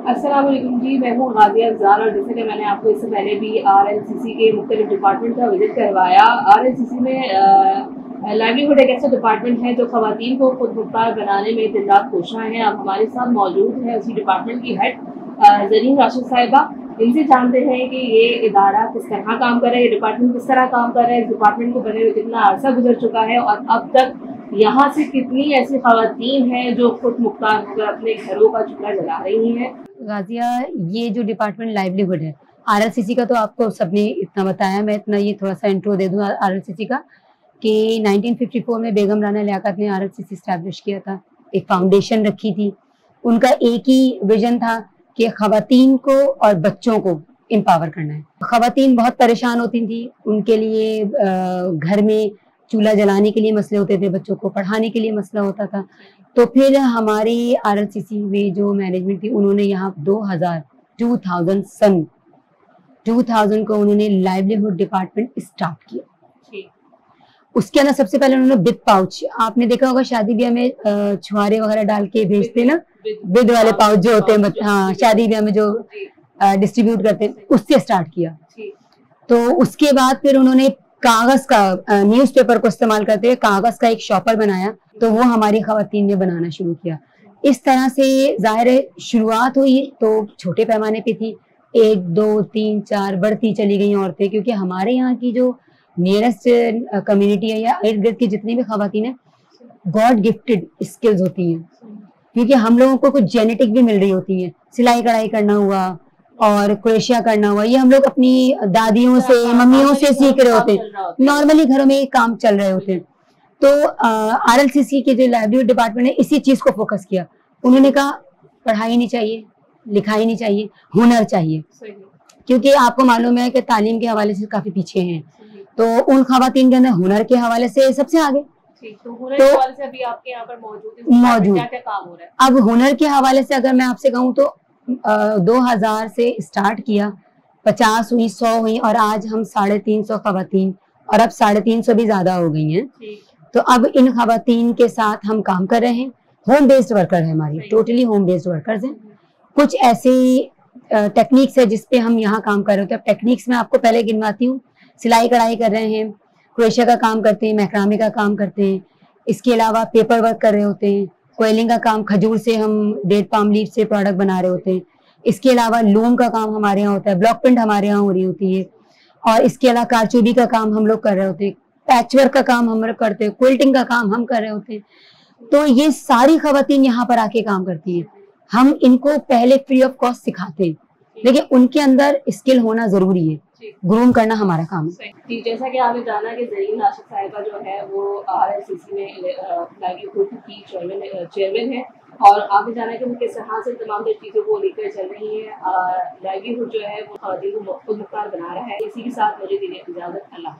अस्सलाम वालेकुम जी, मैं हूँ गाज़िया अफ़ज़ाल और जैसे कि मैंने आपको इससे पहले भी आरएलसीसी के मुख्तलिफ डिपार्टमेंट का विज़िट करवाया। आरएलसीसी में लाइवलीहुड एक ऐसा डिपार्टमेंट है जो ख़वातीन को खुद मुख्तार बनाने में दिन रात कोशिश है। अब हमारे साथ मौजूद है उसी डिपार्टमेंट की हेड ज़रीन राशिद साहिबा। इनसे जानते हैं कि ये इदारा किस तरह काम कर रहा है, ये डिपार्टमेंट किस तरह काम कर रहा है, इस डिपार्टमेंट को बने हुए कितना अर्सा गुजर चुका है और अब तक यहाँ से कितनी ऐसी ख़वातीन हैं जो खुद मुख्तार होकर अपने घरों का चूल्हा जला रही हैं। गाजिया, ये जो डिपार्टमेंट लाइवलीहुड है, आरएलसीसी का तो आपको सबने इतना बताया, मैं इतना ये थोड़ा सा इंट्रो दे दूं आरएलसीसी का कि 1954 में बेगम राना लियाकत ने आरएलसीसी स्टैब्लिश किया था, एक फाउंडेशन रखी थी। उनका एक ही विजन था कि खवातीन को और बच्चों को एम्पावर करना है। खवातीन बहुत परेशान होती थी, उनके लिए घर में चूल्हा जलाने के लिए मसले होते थे, बच्चों को पढ़ाने के लिए मसला होता था। तो फिर हमारी आरएलसीसी में जो मैनेजमेंट थी, उन्होंने यहाँ 2000 को उन्होंने लाइवलीहुड डिपार्टमेंट स्टार्ट किया। उसके अंदर सबसे पहले उन्होंने बिद पाउच, आपने देखा होगा शादी ब्याह में छुआरे वगैरह डाल के भेजते ना, बिद वाले पाउच जो होते हैं, हाँ, शादी ब्याह में जो डिस्ट्रीब्यूट करते हैं, उससे स्टार्ट किया। तो उसके बाद फिर उन्होंने कागज का, न्यूज़पेपर को इस्तेमाल करते हुए कागज का एक शॉपर बनाया, तो वो हमारी खवातीन ने बनाना शुरू किया। इस तरह से जाहिर है शुरुआत हुई तो छोटे पैमाने पे थी, 1 2 3 4 बढ़ती चली गई औरतें, क्योंकि हमारे यहाँ की जो नियरेस्ट कम्युनिटी है या इर्द गिर्द की जितनी भी खवातीन है, गॉड गिफ्टेड स्किल्स होती हैं, क्योंकि हम लोगों को कुछ जेनेटिक भी मिल रही होती है। सिलाई कढ़ाई करना हुआ और क्रोशिया करना हुआ, ये हम लोग अपनी दादियों से, मम्मियों से सीख रहे होते हैं, नॉर्मली घरों में ये काम चल रहे होते हैं। तो आरएलसीसी के जो लाइवलीहुड डिपार्टमेंट ने इसी चीज को फोकस किया। उन्होंने कहा पढ़ाई नहीं चाहिए, लिखाई नहीं चाहिए, हुनर चाहिए, क्योंकि आपको मालूम है कि तालीम के हवाले से काफी पीछे हैं, तो उन खवातीन के अंदर हुनर के हवाले से सबसे आगे। तो हुनर के हवाले से अभी आपके यहाँ पर मौजूद क्या काम हो रहा है? अब हुनर के हवाले से अगर मैं आपसे कहूँ तो 2000 से स्टार्ट किया, 50 हुई, 100 हुई और आज हम 350 खवातीन, और अब 350 भी ज्यादा हो गई हैं। तो अब इन खवातीन के साथ हम काम कर रहे हैं। होम बेस्ड वर्कर है हमारी, टोटली होम बेस्ड वर्कर्स हैं। कुछ ऐसी टेक्निक्स है जिसपे हम यहाँ काम कर रहे होते हैं। टेक्निक्स में आपको पहले गिनवाती हूँ। सिलाई कढ़ाई कर रहे हैं, क्रोशिया का काम करते हैं, मैक्रामे का काम करते हैं, इसके अलावा पेपर वर्क कर रहे होते हैं, कोयलिंग का काम, खजूर से हम डेट पाम लीफ से प्रोडक्ट बना रहे होते हैं, इसके अलावा लूम का काम हमारे यहाँ होता है, ब्लॉक प्रिंट हमारे यहाँ हो रही होती है, और इसके अलावा कारचूबी का काम हम लोग कर रहे होते हैं, पैचवर्क का काम हम लोग करते हैं, क्विल्टिंग का काम हम कर रहे होते हैं। तो ये सारी खवातीन यहाँ पर आके काम करती हैं। हम इनको पहले फ्री ऑफ कॉस्ट सिखाते हैं, लेकिन उनके अंदर स्किल होना जरूरी है, ग्रूम करना हमारा काम है। जी, जैसा कि आपने जाना कि ज़रीन राशिद साहिबा जो है वो आरएलसीसी में लाइवलीहुड की चेयरमैन है, और आपने जाना कि वो किस तरह से तमाम चीज़ों को लेकर चल रही है। लाइवलीहुड जो है वो खवातीन को खुद मुख्तार बना रहा है। इसी के साथ मुझे दीजिए इजाज़त, अल्लाह।